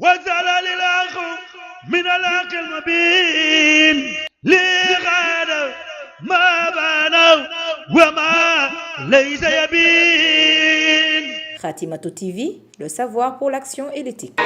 وزال الأخ من الأخ المبين لغاد ما بنوا وما ليس يبين. Khatimatou TV, le savoir pour l'action et l'éthique.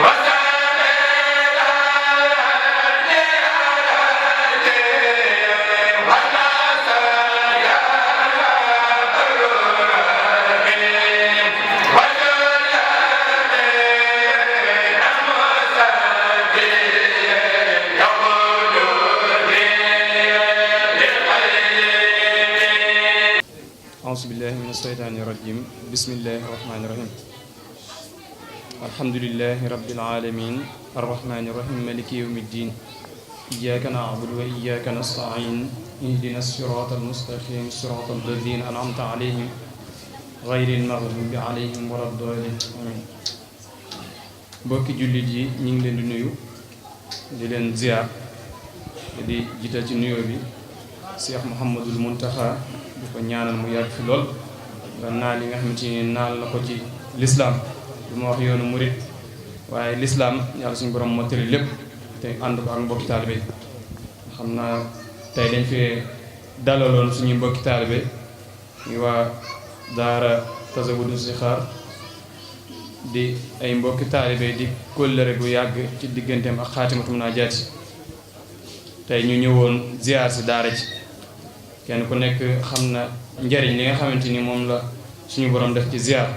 أعوذ بالله من الشيطان الرجيم بسم الله الرحمن الرحيم الحمد لله رب العالمين الرحمن الرحيم مالك يوم الدين إياك نعبد وإياك نستعين اهدنا الصراط المستقيم صراط الذين أنعمت عليهم غير المغضوب عليهم ولا الضالين آمين. mbokki jullit yi ñu ngi leen di nuyu di leen ziar di jiital ci nuyoo bi Cheikh Mouhamadul Mountakha di ko ñaanal mu yàgg fi lool nga naal li nga xamante ni naal la ko ci lislaam du ma wax yoonu murit waaye lislaam yàlla suñu borom mottali lépp te ànd ko ak mbokki taalibe xam naa tey dañ fee dalaloon suñuy mbokki taalibe ñu waa daara Tazawudu Sixaar di ay mbokki taalibe di kóllëre gu yàgg ci digganteem ak Xaatimatu Munaajaat tey ñu ñëwoon ziar si daara ji kenn ku nekk xam na njariñ li nga xamante ni moom la suñu borom def ci ziar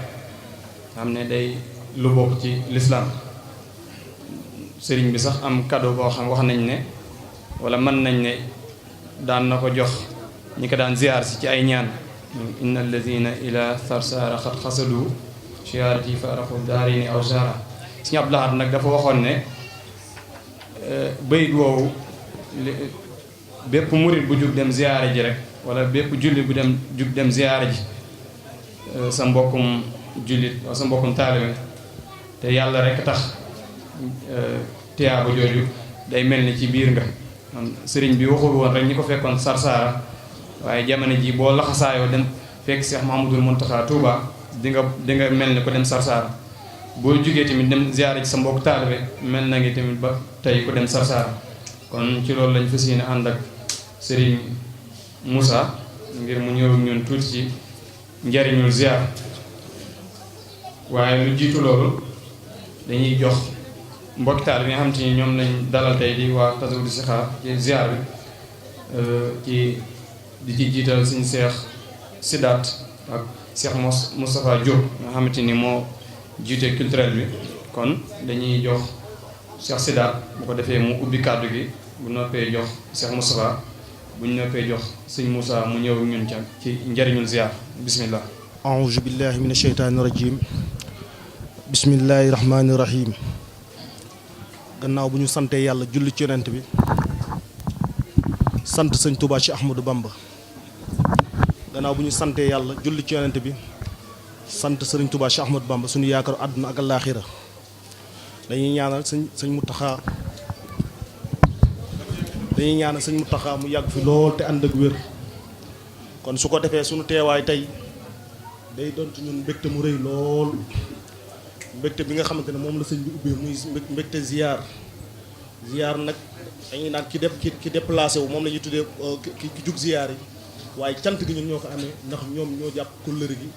xam ne day lu bokk ci lislaam sëriñ bi sax am cadeau boo xam wax nañ ne wala mën nañ ne daan na ko jox ñi ko daan ziar si ci ay ñaan inna alladina ila sarsara xat xasadu chiarati fa arafu daarini aw sara Sëriñ Abdul Ahad nag dafa waxoon ne bayit woowu bépp murit bu jug dem ziyaare ji rek wala bépp jullit bu dem jug dem ziyaare ji sa mbokkum jullit wala sa mbokkum taalibe te yàlla rek tax tiyaaba jooju day mel ni ci biir nga sëriñ bi waxul woon rek ñi ko fekkoon Sarsara waaye jamono ji boo laxasaayoo dem fekk Cheikh Mouhamadoul Mountakha Touba di nga mel ni ko dem Sarsara boo jugee tamit dem ziyaare ji sa mbokk taalibe mel na ngi tamit ba tey ko dem Sarsara kon ci loolu lañ fas yéene ànd ak Serigne Moussa ngir mu ñëw ak ñun tuuti ci njariñul ziar waaye lu jiitu loolu dañuy jox mbokki taal bi nga xam te ni ñoom lañ dalal tey di waa Tazawudu Sixaar ci ziar bi di ci jiital suñu Cheikh Sidaat ak Cheikh Moustapha Diop nga xamante ni moo jiite culturel bi kon dañuy jox Cheikh Sidaat bu ko defee mu ubbi kàddu gi bu noppee jox Cheikh Moustapha bu ñu noppee jox sëñ Moussa mu ñëw ñun ca ci njariñul ziar bismillah. aouzu billahi min asheytaani rajim bismillahi rahmaani rahim gannaaw bu ñu santee yàlla julli ci yonent bi sant sëñ Touba ci Ahmadou Bamba gannaaw bu ñu santee yàlla julli ci yonent bi sant sëriñ Touba ci Ahmadou Bamba suñu yaakaaru àdduna ak àllaaxira dañuy ñaanal sëñ Mountakha mu yàgg fi lool te ànd ak wér kon su ko defee suñu teewaay tey day doon ci ñun mbégte mu rëy lool mbégte bi nga xamante ne moom la sëñ bi ubbee muy mbégte ziar nag dañuy naan ki déplacé wu moom la ñuy tuddee ki jug ziar yi waaye cant gi ñun ñoo ko amee ndax ñoom ñoo jàpp kóllëre gi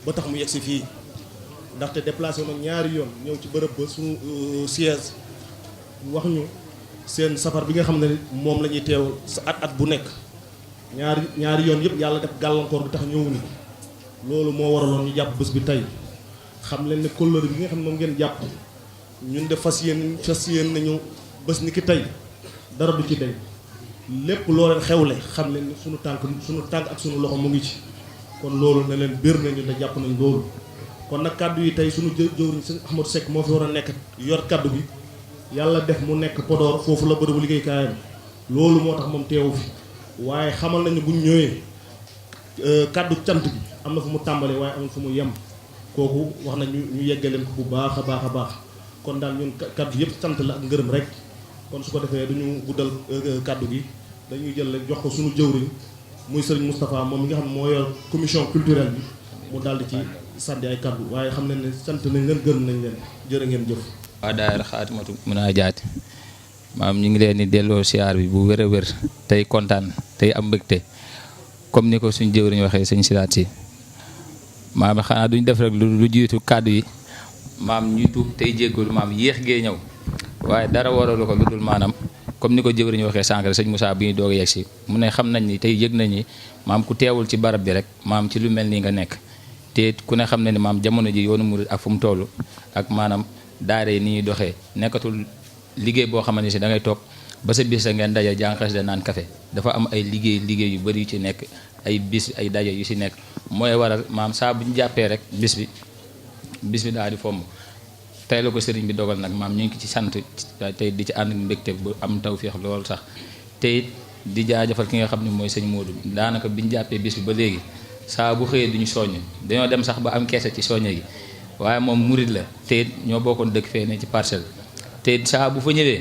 ba tax mu yegg si fii ndaxte déplacé wu na ñaari yoon ñëw ci bërëb ba suñu siège wax ñu seen safar bi nga xam ne moom la ñuy teew sa at bu nekk ñaari yoon yëpp yàlla def gàllankoor bi tax ñëwuñu loolu moo waraloon ñu jàpp bés bi tey xam leen ne kóllëre bi nga xam ne moom ngeen jàpp ñun de fas yéen nañu bés ni ki tey dara du ci dey lépp loo leen xewle xam leen ne suñu tànk ak suñu loxo mu ngi ci kon loolu ne leen biir nañu te jàpp nañ loolu kon nag kaddu yi tey suñu jëwriñ sëñ Ahmadou Seck moo fi war a nekk yor kaddu bi yàlla def mu nekk Podor foofu la bërëbu liggéeykaayam loolu moo tax moom teewu fi waaye xamal nañu bu ñu ñëwee kaddu cant bi am na fu mu tàmbalee waaye amul fu mu yem kooku wax na ñu yeggaleen ko bu baax a baax kon daal ñun kaddu yëpp sant la ak ngërëm rek kon su ko defee duñu guddal kaddu gi dañuy jël rek jox ko suñu jëwriñ muy sëriñ Moustapha moom mi nga xam ne moo yor commission culturelle bi mu daal di ci sànni ay kaddu waaye xam nañ ne sant nañ leen gërëm nañ leen jërë ngeen jëf. waa daayira Xaatimatu Munaajaat maam ñu ngi leen di delloo siyaar bi bu wér a wér tey kontaan tey am mbégte comme ni ko suñ jëwriñ waxee sëñ Sidaat Si maam xanaa duñ def rek lu jiitu kàddu yi maam ñuy tuub tey jéggalu maam yéex gee ñëw waaye dara waralu ko lu dul maanaam comme ni ko jëwriñ waxee sànq rek sëñ Moussa bi ñu doog a yegg si mu ne xam nañ ni tey yëg nañ ni maam ku teewul ci barab bi rek maam ci lu mel nii nga nekk te ku ne xam ne ni maam jamono ji yoonu murid ak fu mu toll ak maanaam daara yi ni ñuy doxee nekkatul liggéey boo xamante ni si da ngay toog ba sa bis sa ngeen daje jàng xasida naan café dafa am ay liggéey yu bëri yu ci nekk ay bis ay daje yu ci nekk mooy waral maam saa bu ñu jàppee rek bis bi daal di fomm tey la ko sëriñ bi dogal nag maam ñu ngi ci sant tey di ci ànd mbégte bu am tawféex lool sax tey di jaajëfal ki nga xam ne mooy sëñ Modou daanaka bi ñu jàppee bis bi ba léegi saa bu xëyee duñu soññ dañoo dem sax ba am keese ci soññe gi waaye moom murid la te ñoo bokkoon dëkk fee ne ci parcelle te saa bu fa ñëwee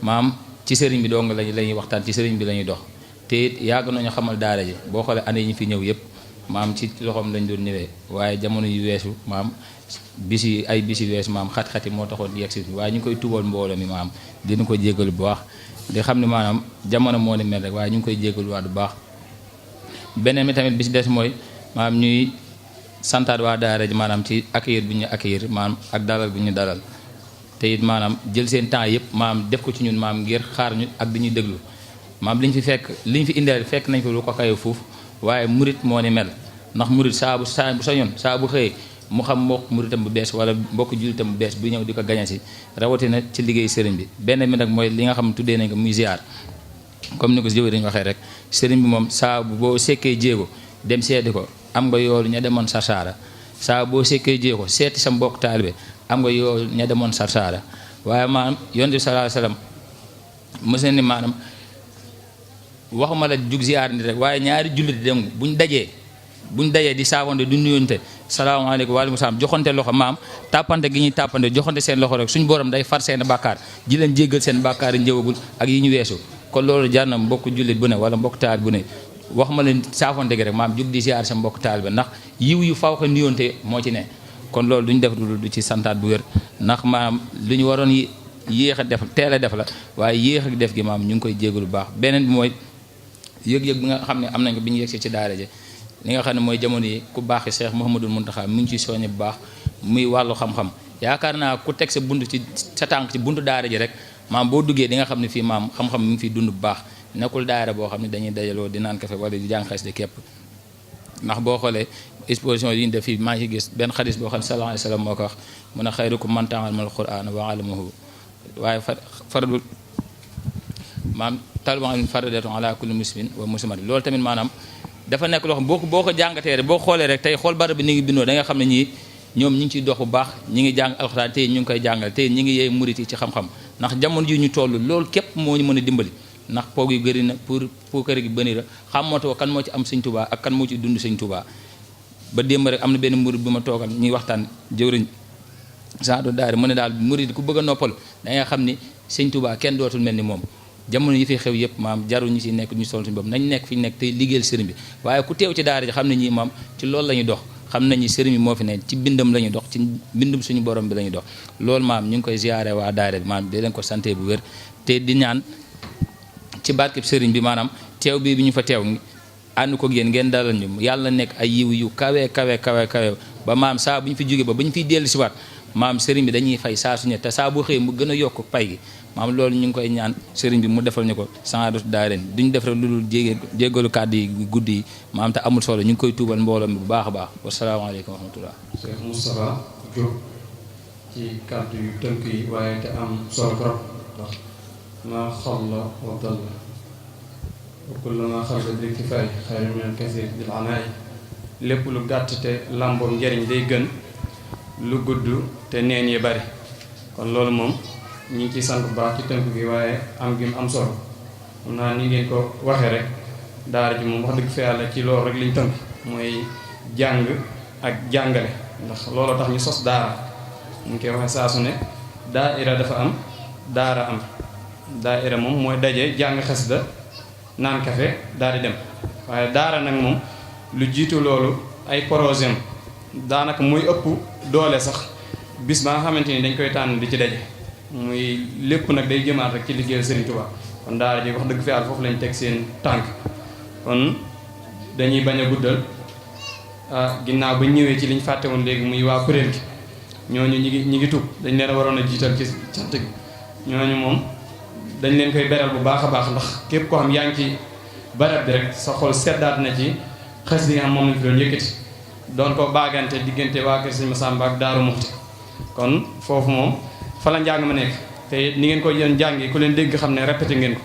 maam ci sëriñ bi dong lañuy waxtaan ci sëriñ bi la ñuy dox te yàgg nañu xamal daara ji boo xoolee année yi ñu fi ñëw yëpp maam ci loxoom lañ doon ñëwee waaye jamono yu weesu maam bis yu weesu maam xat-xati moo taxoon yegg si waaye ñu ngi koy tubal mbooloo mi maam dina ko jéggalu bu baax di xam ne maanaam jamono moo ni mel rek waaye ñu ngi koy jéggalu waat bu baax beneen mi tamit bi ci des mooy maam ñuy santaat waa daara ji maanaam ci accueillir bi ñu accueillir maam ak dalal bi ñu dalal te it maanaam jël seen temps yëpp maam def ko ci ñun maam ngir xaar ñu ak di ñuy déglu maam liñ fi indeel fekk nañ ko lu ko kayo fuuf waaye murit moo ni mel ndax murit saa bu sañoon saa bu xëyee mu xam mbokk muritam bu bees wala mbokk jullitam bu bees bu ñëw di ko gañe si rawatina ci liggéey sëriñ bi benn bi nag mooy li nga xam tuddee nañ ko muy ziar comme ni ko jëwee dañu waxee rek sëriñ bi moom saa boo sekkee jéego dem seeti ko am nga yoolu ña demoon Sarsara saa boo sekkee jéego seeti sa mbokk taalibe am nga yoolu ña demoon Sarsara waaye maanaam yonent bi sallallahu alayhi wasallam mos na ni maanaam waxuma la jug ziar ni rek waaye ñaari jullit dem buñ dajee di saavonte du nuyonte salaamaaleykum waaleykum salaam joxante loxo maam tàppante gi ñuy tàppante joxante seen loxo rek suñu borom day far seen bàkkaar ji leen jéggal seen bàkkaar yi njëwagul ak yi ñu weesu kon loolu jar na mbokk jullit bu ne wala mbokk taal bu ne wax ma leen saavonte gi rek maam jug di ziar sa mbokk taal ba ndax yiw yu faw xa nuyonte moo ci ne kon loolu duñ def du ci santaat bu wér ndax maam lu ñu waroon yéex a def teel a def la waaye yéex ak def gi maam ñu ngi koy jéggalu bu baax beneen bi mooy yëg-yëg bi nga xam ne am nañ ko bi ñu yegsee ci daara ji li nga xam ne mooy jamono yi ku baax Cheikh Mouhamadul Mountakha mi ngi ciy soññe bu baax muy wàllu xam-xam yaakaar naa ku teg sa bunt ci sa tànk ci buntu daara ji rek maam boo duggee di nga xam ne fii maam xam-xam mi ngi fiy dund bu baax nekkul daara boo xam ne dañuy dajaloo di naan kafe wala di jàng xas de képp ndax boo xoolee exposition yi ñu def fii maa ngi gis benn xadis boo xam ne sallallahu alayhi wa sallam moo ko wax mu ne xayrukum man ta'allama al-Qur'ana wa 'allamahu waaye faradul maam taliban faradatu ala kulli muslimin wa muslimatin loolu tamit maanaam dafa nekk loo xam boo ko jàngatee rek boo xoolee rek tey xool barab bi ni ngi bindoo da nga xam ne ñii ñoom ñi ngi ciy dox bu baax ñi ngi jàng alxuraan tey ñu ngi koy jàngal tey ñi ngi yee murit yi ci xam-xam ndax jamono ji ñu toll loolu képp moo ñu mën a dimbali ndax poog yu bëri na pour kër gi bëri la xamatoo kan moo ci am sëñ Tuubaa ak kan moo ci dund sëñ Tuubaa ba démb rek am na benn murit bu ma toogal ñuy waxtaan jëwriñ Saadu Daari mu ne daal murit ku bëgg a noppal da nga xam ni sëñ Tuubaa kenn dootul mel ni moom jamono yi fi xew yëpp maam jaru ñu si nekk ñu sol suñu bopp nañ nekk fi ñu nekk tey liggéeyal sëriñ bi waaye ku teew ci daara ji xam ne ñii maam ci loolu la ñuy dox xam nañu sëriñ bi moo fi ne ci bindam la ñuy dox ci bindum suñu borom bi la ñuy dox loolu maam ñu ngi koy ziyaare waa daara bi maam di leen ko santé bu wér te di ñaan ci barkeb sëriñ bi maanaam teew bii bi ñu fa teew ànd ko yéen ngeen dalal ñu yàlla nekk ay yiw yu kawe ba maam saa bu ñu fi jógee ba ñu fiy dellu si waat maam sëriñ bi dañuy fay saa su ne te saa bu xëy mu gën a yokk pay gi maam loolu ñu ngi koy ñaan sëriñ bi mu defal ñu ko Saadatu Daarayni duñ def rek lu dul jéggalu kàddu yi guddi yi maam te amul solo ñu ngi koy tuubal mbooloo mi bu baax a baax wasalaamaaleykum wa rahmatullah Cheikh Moustapha Diop ci kàddu yu tënk yi waaye te am solo trop ndax maa xalla wa dalla wa kullu maa xalla bil kifaaya xayrun min al-kasiir bil anaay lépp lu gàtt te làmboo njariñ day gën lu gudd te neen yi bari kon loolu moom ñu ngi ciy sant bu baax ci tënk bi waaye am gi mu am solo xam naa ni ngeen ko waxee rek daara ji moom wax dëgg fa yàlla ci loolu rek liñ tënk mooy jàng ak jàngale ndax looloo tax ñu sos daara ñu ngi koy waxee saa su ne daaira dafa am daara am daaira moom mooy daje jàng xasida naan kafe daal di dem waaye daara nag moom lu jiitu loolu ay projet daanaka muy ëpp doole sax bis ba nga xamante ni dañ koy tànn di ci daje muy lépp nag day jëmaat rek ci liggéeyal Serigne Touba kon daara ji wax dëgg fi yàlla foofu lañ teg seen tànk kon dañuy bañ a guddal ginnaaw ba ñëwee ci liñ fàtte woon léegi muy waa kuréel gi ñooñu ñi ngi tub dañ leen waroon a jiital ci cant gi ñooñu moom dañ leen koy beral bu baax a baax ndax képp koo xam yaa ngi ci barab bi rek sa xol seddaat na ci xas yi nga xam moom lañ fi doon yëkkati doon ko baagante diggante waa kër Sëñ Massamba ak Daaru Muxti kon foofu moom fa la njàng ma nekk te ni ngeen koy doon jàngi ku leen dégg xam ne répété ngeen ko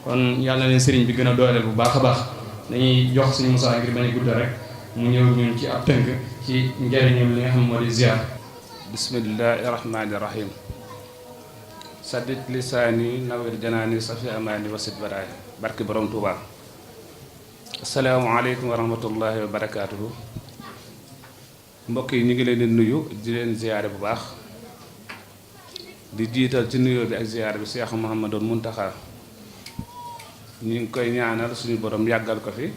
kon yàlla na leen sëriñ bi gën a dooleel bu baax a baax dañuy jox Sëñ Moussa ngir bañ a guddal rek mu ñëw ñun ci ab tënk ci njëriñu li nga xam moo di ziar. bismillahi rahmaani rahim saddit lisaani nawir janaani safi amaani wasit baraay barki borom Touba. asalaamaaleykum wa rahmatullahi wa barakaatuhu. mbokk yi ñu ngi leen di nuyu di leen ziyaare bu baax di jiital ci nuyoo bi ak ziyaare bi Cheikh Mouhamadou Mountakha ñu ngi koy ñaanal suñu borom yàggal ko fi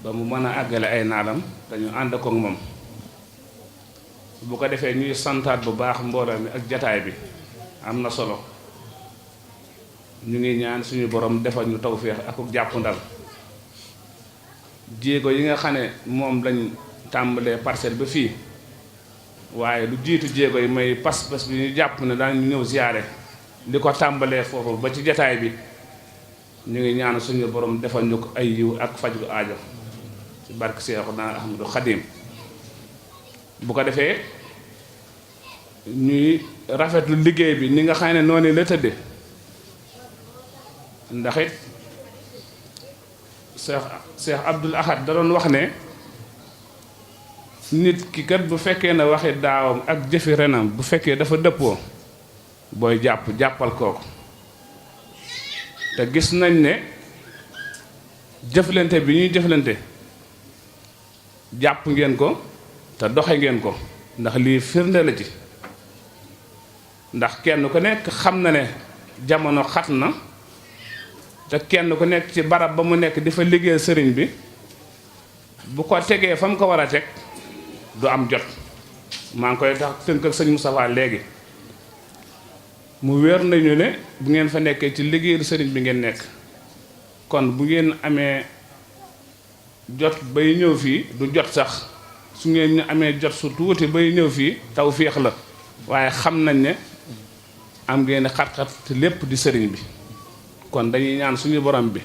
ba mu mën a àggale ay naalam dañu ànd ko ak moom bu ko defee ñuy santaat bu baax mbooloo mi ak jataay bi am na solo ñu ngi ñaan suñu borom defal ñu tawféex ak jàppandal jéego yi nga xam ne moom lañ tàmbalee parcelle ba fii waaye lu jiitu jéego yi may pas-pas bi ñu jàpp ne daañu ñëw ziyaare li ko tàmbalee foofu ba ci jataay bi ñu ngi ñaan suñu borom defal ñu ko ay yiw ak faj gu aajo ci barke Seexuna Ahmadu Xadim bu ko defee ñuy rafetlu liggéey bi ni nga xam ne noonu la tëdde ndax it Cheikh Abdoul Ahad da doon wax ne nit ki kat bu fekkee ne waxi daawam ak jëfi renam bu fekkee dafa dëppoo booy jàppal kooku te gis nañ ne jëflante bi ñuy jëflante jàpp ngeen ko te doxe ngeen ko ndax lii firnde la ci ndax kenn ku nekk xam na ne jamono xat na te kenn ku nekk ci barab ba mu nekk di fa liggéey sëriñ bi bu ko tegee fa mu ko war a teg du am jot maa ngi koy tax tënk ak sëñ Moustapha léegi mu wér nañu ne bu ngeen fa nekkee ci liggéeyu sëriñ bi ngeen nekk kon bu ngeen amee jot bay ñëw fii du jot sax su ngeen ñu amee jot su tuuti bay ñëw fii taw féex la waaye xam nañ ne am ngeen xat-xat lépp di sëriñ bi kon dañuy ñaan suñu borom bi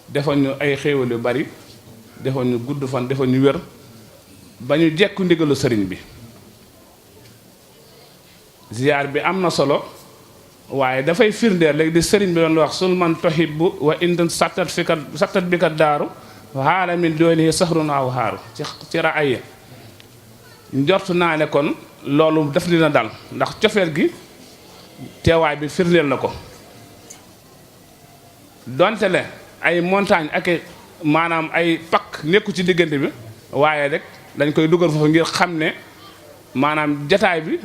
defal ñu ay xéewal yu bari defal ñu gudd fan defal ñu wér ba ñu jekku ndigalu sëriñ bi ziyaar bi am na solo waaye dafay firndeel léegi di sëriñ bi doon wax sul man tuhibbu wa in sattat bi ka daaru xaala min doolihi sahrun aw xaaru ci raaya njort naa ne kon loolu daf dina dal ndax cofeel gi teewaay bi firndeel na ko donte le ay montagne ak maanaam ay pakk nekku ci diggante bi waaye rek dañ koy dugal foofu ngir xam ne maanaam jataay bi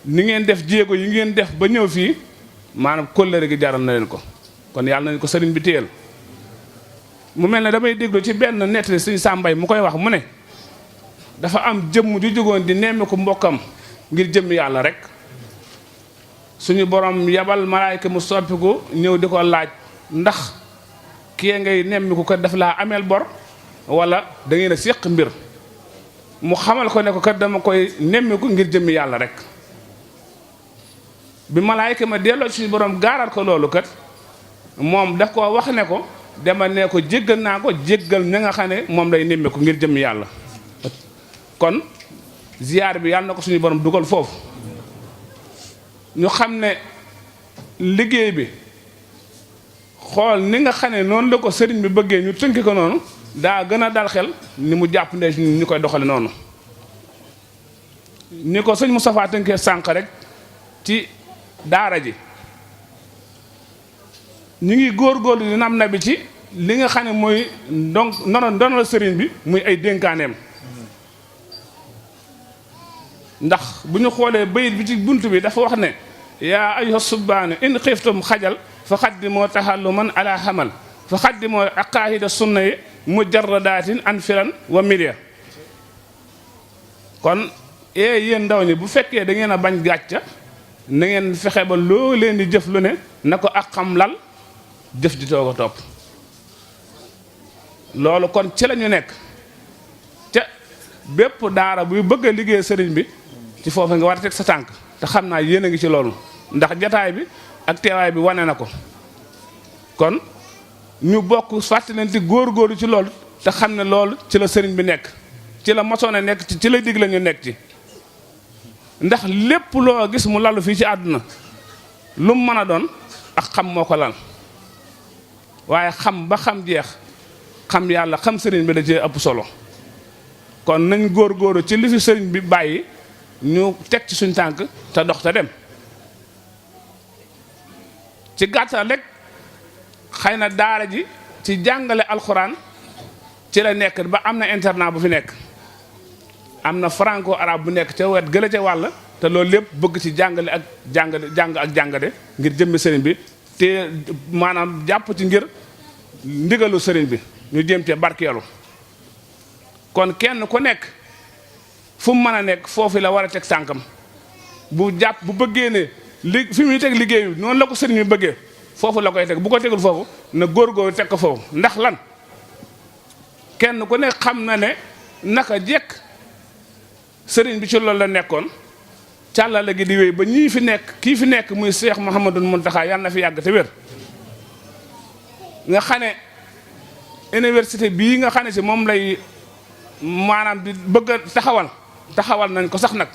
ni ngeen def jéego yi ngeen def ba ñëw fii maanaam kóllëre gi jaral na leen ko kon yàlla nañ ko sëriñ bi téyel mu mel ne damay déglu ci benn nettali suñu sàmbay mu koy wax mu ne dafa am jëmm ju jógoon di nemmiku mbokkam ngir jëmm yàlla rek suñu borom yabal malaayka mu soppiku ñëw di ko laaj ndax kii ngay nemmiku kat daf laa ameel bor wala da ngeen a séq mbir mu xamal ko ne ko kat dama koy nemmiku ngir jëmmi yàlla rek bi malaayka ma delloo ci borom gaaral ko loolu kat moom daf ko wax ne ko dama ne ko jéggal naa ko jéggal ña nga xam ne moom lay nemmiku ngir jëmmi yàlla kon ziyaar bi yàlla na ko suñu borom dugal foofu ñu xam ne liggéey bi xool ni nga xam ne noonu la ko sëriñ bi bëggee ñu tënki ko noonu daa gën a dal xel ni mu jàpp ndee ñu koy doxale noonu ni ko sëñ Moustapha tënkee sànq rek ci daara ji ñu ngi góorgóorlu di nam na bi ci li nga xam ne mooy donc nono la sëriñ bi muy ay dénkaaneem ndax bu ñu xoolee bayit bi ci bunt bi dafa wax ne yaa ayyuha subbaanu in xiftum xajal fa xaddimoo tahalluman ala xamal fa xaddimoo aqaahida sunna yi mujarradaatin an firan wa milia kon yéen ndaw ñi bu fekkee da ngeen a bañ gàcca na ngeen fexe ba loo leen di jëf lu ne na ko ak xam lal jëf di toog a topp loolu kon ci la ñu nekk ca bépp daara buy bëgg a liggéey sëriñ bi ci foofu nga war a teg sa tànk te xam naa yéen a ngi ci loolu ndax jataay bi ak teewaay bi wane na ko kon ñu bokk fàttalante góor-góorlu ci loolu te xam ne loolu ci la sëriñ bi nekk ci la mosoon a nekk ci la dig la ñu nekk ci ndax lépp loo gis mu lalu fii ci àdduna lu mu mën a doon ak xam moo ko lal waaye xam ba xam jeex xam yàlla xam sëriñ bi da cee ëpp solo kon nañ góor-góorlu ci li fi sëriñ bi bàyyi ñu teg ci suñ tànk te dox te dem ci gàttal rek xëy na daara ji ci jàngale alxuraan ci la nekk ba am na internat bu fi nekk am na franco arabe bu nekk ca wet gëla ca wàll te loolu lépp bëgg ci jàngale ak jàngale ngir jëmmi sëriñ bi te maanaam jàpp ci ngir ndigalu sëriñ bi ñu jëm te barkeelu kon kenn ku nekk fu mu mën a nekk foofu la war a teg tànkam bu bëggee ne fi muy teg liggéey bi noonu la ko sëriñ bi bëggee foofu la koy teg bu ko tegul foofu na góor-góor teg ko foofu ndax lan kenn ku nekk xam na ne naka jekk sëriñ bi ci loolu la nekkoon càllale gi di wéy ba ñii fi nekk kii fi nekk muy Cheikh Mouhamadou Mountakha yàlla na fi yàgg te wér nga xam ne université bii nga xam ne si moom lay maanaam di bëgg a taxawal nañ ko sax nag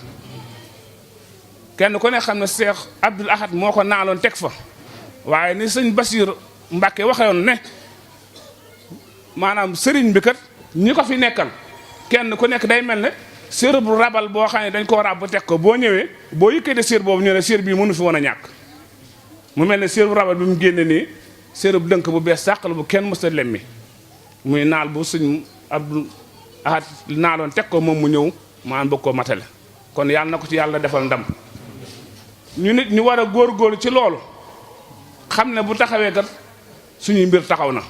kenn ku ne xam ne Cheikh Abdoul Ahad moo ko naaloon teg fa waaye ni sëñ Basiir Mbàkke waxewoon ne maanaam sëriñ bi kat ñi ko fi nekkal kenn ku nekk day mel ne séer bu rabal boo xam ne dañ koo ràbb teg ko boo ñëwee boo yëkkatee séer boobu ñu ne séer bii mënu fi woon a ñàkk mu mel ne séer bu rabal bi mu génne nii séer bu dënk bu bees sàq la bu kenn mës a lemmi muy naal bu sëñ Abdoul Ahad naaloon teg ko moom mu ñëw maanaam bëgg koo matale kon yàlla na ko ci yàlla defal ndam ñu nit ñu war a góorgóorlu ci loolu xam ne bu taxawee kat suñuy mbir taxaw na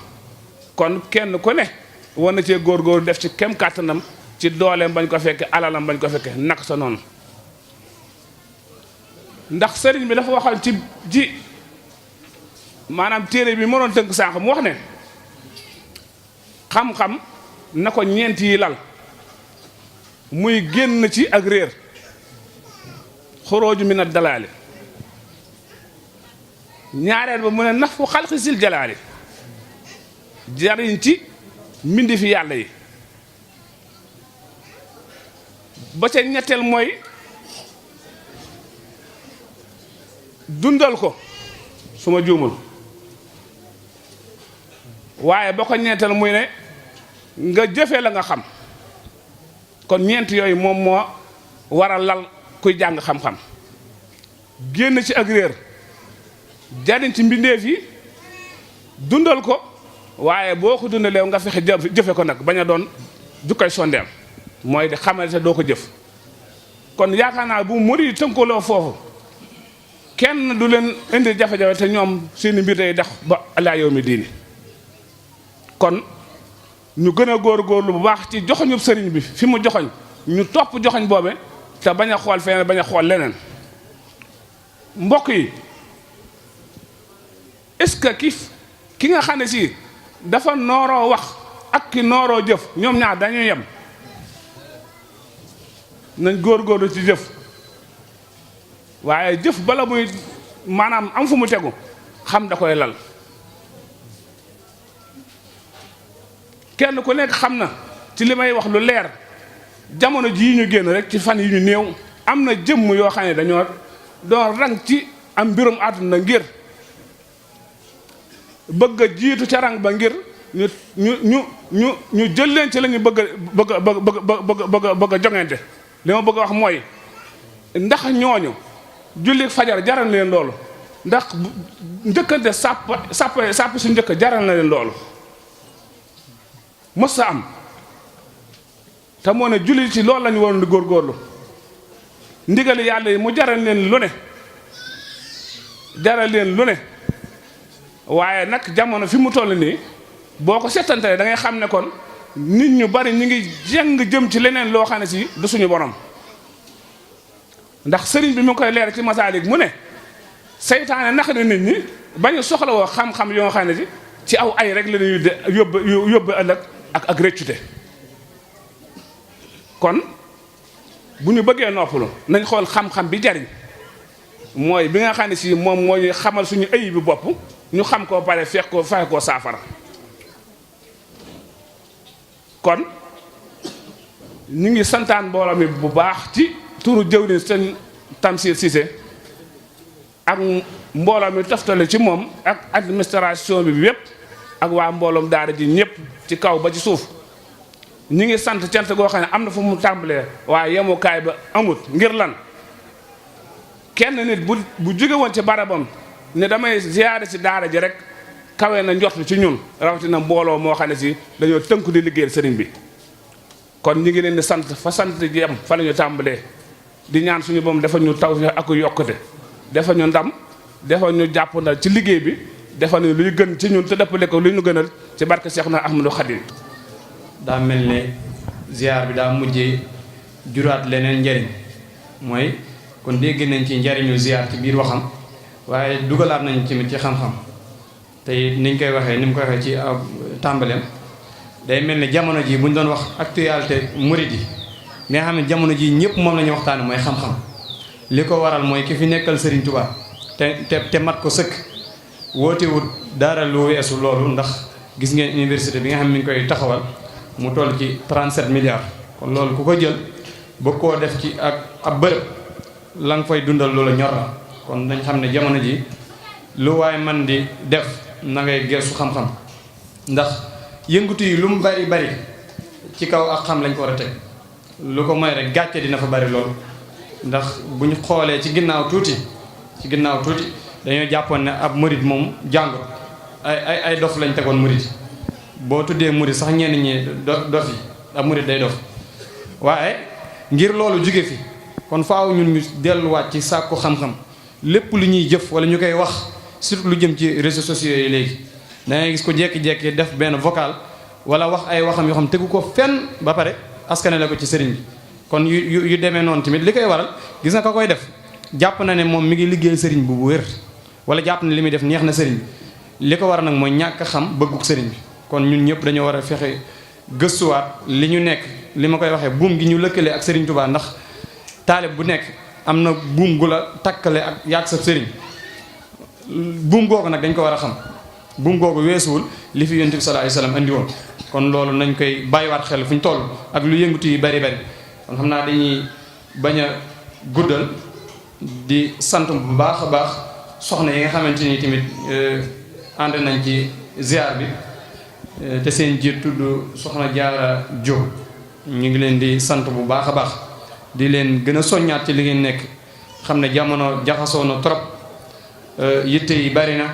kon kenn ku ne war na cee góorgóorlu def ci kem kàttanam ci dooleem bañ ko fekke alalam bañ ko fekke nak sa noonu ndax sëriñ bi dafa waxal ci maanaam téere bi mënoon tënk sànq mu wax ne xam-xam na ko ñeent yi lal muy génn ci ak réer xurooju min ad-dalaali ñaareel ba mu ne nafu xalqi sil jalaali jariñ ci mbindi fi yàlla yi ba ca ñetteel mooy dundal ko su ma juumul waaye ba ko ñeenteel muy ne nga jëfee la nga xam kon ñeent yooyu moom moo waral lal kuy jàng xam-xam génn ci ak réer jariñ ci mbindeef yi dundal ko waaye boo ko dundalee nga fexe jëfe ko nag bañ a doon du koy sondeel mooy di xamal te doo ko jëf kon yaakaar naa bu murid tënkaloo foofu kenn du leen indi jafe-jafe te ñoom seeni mbir day dox ba alaa yawmi diini kon ñu gën a góorgóorlu bu baax ci joxoñub sëriñ bi fi mu joxoñ ñu topp joxoñ boobe te bañ a xool feneen bañ a xool leneen mbokk yi est-ce que ki nga xam ne si dafa nooroo wax ak ki nooroo jëf ñoom ñaar dañuy yem nañ góorgóorlu ci jëf waaye jëf bala muy maanaam am fu mu tegu xam da koy lal kenn ku nekk xam na ci li may wax lu leer jamono jii ñu génn rek ci fan yi ñu néew am na jëmm yoo xam ne dañoo doon rang ci am mbirum àdduna ngir bëgg a jiitu ca rang ba ngir ñu jël leen ci la ñu bëgg a joŋante li ma bëgg a wax mooy ndax ñooñu julli fajar jaral leen loolu ndax njëkkante sàpp su njëkk jaral na leen loolu mës sa am te moo ne julli ci loolu lañu waroon di góorgóorlu ndigali yàlla yi mu jaral leen lu ne waaye nag jamono fi mu toll nii boo ko seetantalee da ngay xam ne kon nit ñu bari ñu ngi jeng jëm ci leneen loo xam ne si du suñu borom ndax sëriñ bi mu ngi koy leer ci Masaalik mu ne seytaane nax na nit ñi bañu soxla woo xam-xam yoo xam ne ci aw ay rek la ñuy yóbbu ëllëg ak rëccute. kon bu ñu bëggee noppalu nañ xool xam-xam bi jariñ mooy bi nga xam ne si moom moo ñuy xamal suñu ayib bi bopp ñu xam koo pare fexe koo saafara. kon ñu ngi santaan mbooloo mi bu baax ci turu jëwriñ sëñ Tamsir Cissé ak mbooloo mi toftale ci moom ak administration bi yépp ak waa mbooloom daara ji ñëpp ci kaw ba ci suuf. ñi ngi sant cant goo xam ne am na fu mu tàmbalee waaye yemukaay ba amut ngir lan kenn nit bu jóge woon ci barabam ne damay ziyaare ci daara ji rek kawe na njort ci ñun rawatina mbooloo moo xam ne si dañoo tënku di liggéeyal sëriñ bi. kon ñi ngi leen di sant fa sant ji am fa la ñu tàmbalee di ñaan suñu boom dafa ñu taw ak yokkute dafa ñu ndam dafa ñu jàppandal ci liggéey bi dafa ñu luy gën ci ñun te dëppale ko lu ñu gënal ci barke Seexna Ahmadu Xadim. daa mel ne ziar bi daa mujjee juraat leneen njariñ mooy kon dégg nañ ci njariñu ziar ci biir waxam waaye dugalaat nañ tamit ci xam-xam te niñ koy waxee ni mu koy waxee ci tàmbaleem day mel ne jamono ji bu ñu doon wax actualité murid yi nga xam ne jamono ji ñëpp moom la ñu waxtaane mooy xam-xam li ko waral mooy ki fi nekkal Serigne Touba te mat ko sëkk wootewut dara lu weesu loolu ndax gis ngeen université bi nga xam ne mi ngi koy taxawal mu toll ci 37 milliards kon loolu ku ko jël ba koo def ci ak ab bërëb la nga fay dundal loola ñor la kon dañ xam ne jamono ji lu waay man di def na ngay geesu xam-xam ndax yëngutu yi lu mu bari bari ci kaw ak xam lañ ko war a teg lu ko mooy rek gàcce dina fa bari loolu ndax bu ñu xoolee ci ginnaaw tuuti dañoo jàppoon ne ab murid moom jàngut ay dof lañ tegoon murid boo tuddee murid sax ñenn ñi dof yi ab murid day dof waaye ngir loolu jóge fi kon faaw ñun ñu delluwaat ci sàkku xam-xam lépp lu ñuy jëf wala ñu koy wax surtout lu jëm ci réseaux sociaux yi léegi da ngay gis ko jekki-jekki def benn vocal wala wax ay waxam yoo xam tegu ko fenn ba pare askanale ko ci sëriñ bi kon yu demee noonu tamit li koy waral gis nga ko koy def jàpp na ne moom mi ngi liggéey sëriñ bu wér wala jàpp na li muy def neex na sëriñ bi li ko war nag mooy ñàkk xam bëgguk sëriñ bi kon ñun ñëpp dañoo war a fexe gëstuwaat li ñu nekk li ma koy waxee buum gi ñu lëkkale ak Serigne Touba ndax taalib bu nekk am na buum gu la takkale ak yàgg sa sëriñ buum googu nag dañ ko war a xam buum googu weesuwul li fi yonent bi sallallahu alayhi wasallam andi woon kon loolu nañ koy bàyyiwaat xel fu ñu toll ak lu yëngatu yi bari kon xam naa dañuy bañ a guddal di sant bu baax a baax soxna yi nga xamante ni tamit ànd nañ ci ziar bi te seen jiit tudd soxna Jaara Jóob ñu ngi leen di sant bu baax a baax di leen gën a soññaat ci li ngeen nekk xam ne jamono jaxasoo na trop yitte yi bari na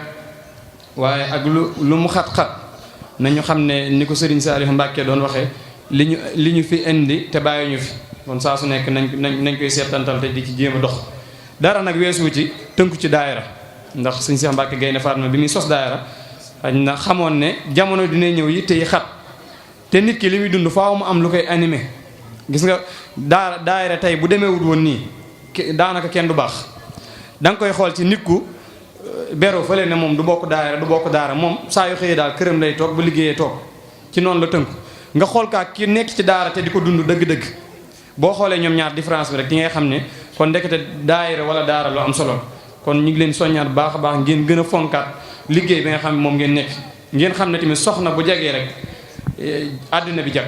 waaye ak lu mu xat-xat nañu xam ne ni ko Serigne Saliou Mbacke doon waxee li ñu fi indi te bàyyi ñu fi kon saa su nekk nañ koy seetantal te di ci jéem a dox dara nag weesu ci tënku ci daayira ndax Serigne Cheikh Mbacke Gaynde Fatma bi muy sos daayira xañ na xamoon ne jamono dina ñëw yitte yi xat te nit ki li muy dund faaw mu am lu koy animé gis nga daayira tey bu demeewul woon nii daanaka kenn du baax da nga koy xool ci nit ku beroo fële ne moom du bokk daara moom saa yu xëyee daal këram lay toog bu liggéeyee toog ci noonu la tënku nga xool kaa ki nekk ci daara te di ko dund dëgg-dëgg boo xoolee ñoom ñaar différence bi rek di ngay xam ne kon ndekete daayira wala daara lu am solo kon ñu ngi leen soññaat baax a baax ngeen gën a fonkaat liggéey bi nga xam ne moom ngeen nekk ngeen xam ne tamit soxna bu jagee rek àddina bi jag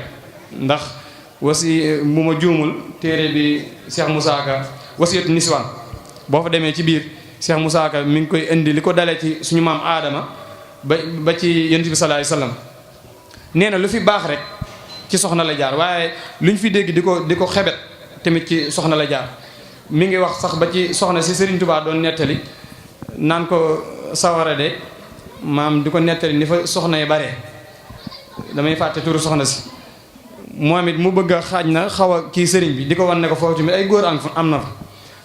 ndax bu ma juumul téere bi Cheikh Moussa Ka wasiyatu niswaan boo fa demee ci biir Cheikh Moussa Ka mi ngi koy indi li ko dalee ci suñu maam aadama ba ci yonent bi sallallahu alayhi wasallam nee na lu fi baax rek ci soxna la jaar waaye lu ñu fi dégg di ko xebet tamit ci soxna la jaar mi ngi wax sax ba ci soxna si Serigne Touba doon nettali naan ko sawara de maam di ko nettali ni fa soxna yi bare damay fàtte turu soxna si moom it mu bëgg a xaaj na xaw a kii sëriñ bi di ko wan ne ko foofu tamit ay góor am na fa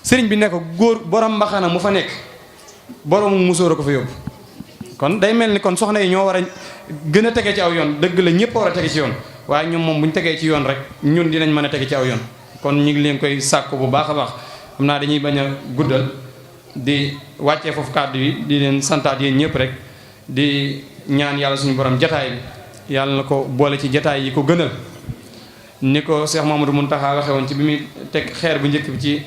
sëriñ bi ne ko góor borom mbaxana mu fa nekk borom musóor a ko fa yóbbu kon day mel ni kon soxna yi ñoo war a gën a tege ci aw yoon dëgg la ñëpp war a tege ci yoon waaye ñoom moom bu ñu tegee ci yoon rek ñun dinañ mën a tege ci aw yoon kon ñu ngi leen koy sàkku bu baax a baax xam naa dañuy bañ a guddal di wàccee foofu kàddu yi di leen santaat yéen ñëpp rek di ñaan yàlla suñu borom jataay bi yàlla na ko boole ci jataay yi ko gënal ni ko Cheikh Mamadou Mountakha waxe woon ci bi muy teg xeer bu njëkk bi ci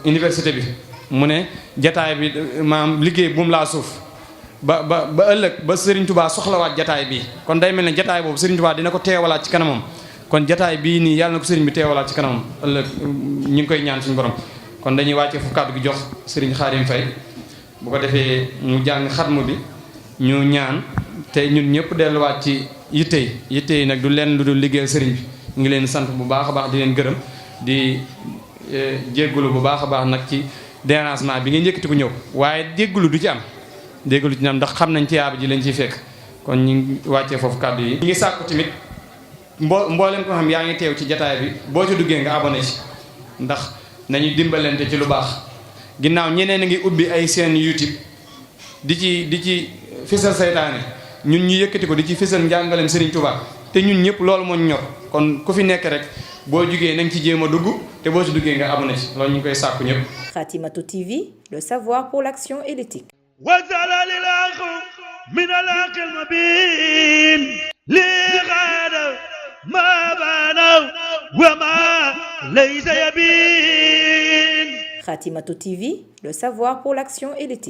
université bi mu ne jataay bi maam liggéey bu mu laa suuf ba ëllëg ba Serigne Touba soxlawaat jataay bi kon day mel ne jataay boobu Serigne Touba dina ko teewalaat ci kanamam kon jataay bii nii yàlla na ko Serigne bi teewalaat ci kanamam ëllëg ñu ngi koy ñaan suñu borom kon dañuy wàccee fu kàddu gi jox Serigne Khadim Faye bu ko defee mu jàng xatmu bi ñu ñaan te ñun ñëpp delluwaat ci yitte yi nag du leen lu dul liggéeyal Serigne bi ñu ngi leen sant bu baax a baax di leen gërëm di jéggulu bu baax a baax nag ci dérangement bi nga njëkkati ko ñëw waaye jéggulu du ci am ndax xam nañ ci yaaba ji lañ ciy fekk kon ñu ngi wàccee foofu kàddu yi. ñu ngi sàkku tamit mboolem ko xam yaa ngi teew ci jataay bi boo ci duggee nga abonné ci ndax nañu dimbalante ci lu baax ginnaaw ñeneen a ngi ubbi ay seen YouTube di ci fisal saytaane ñun ñu yëkkati ko di ci fisal njàngalem Serigne Touba te ñun ñëpp loolu moo ñu ñor kon ku fi nekk rek boo jugee nañ ci jéem a dugg te boo ci duggee nga abonné ci loolu ñu ngi koy sàkku ñëpp. Khatimatou TV, le savoir pour l'action et l'éthique. وزال للأخ من الأخ المبين لغاد ما بنوا وما ليس يبين. Khatimatou TV, le savoir pour l'action et l'éthique.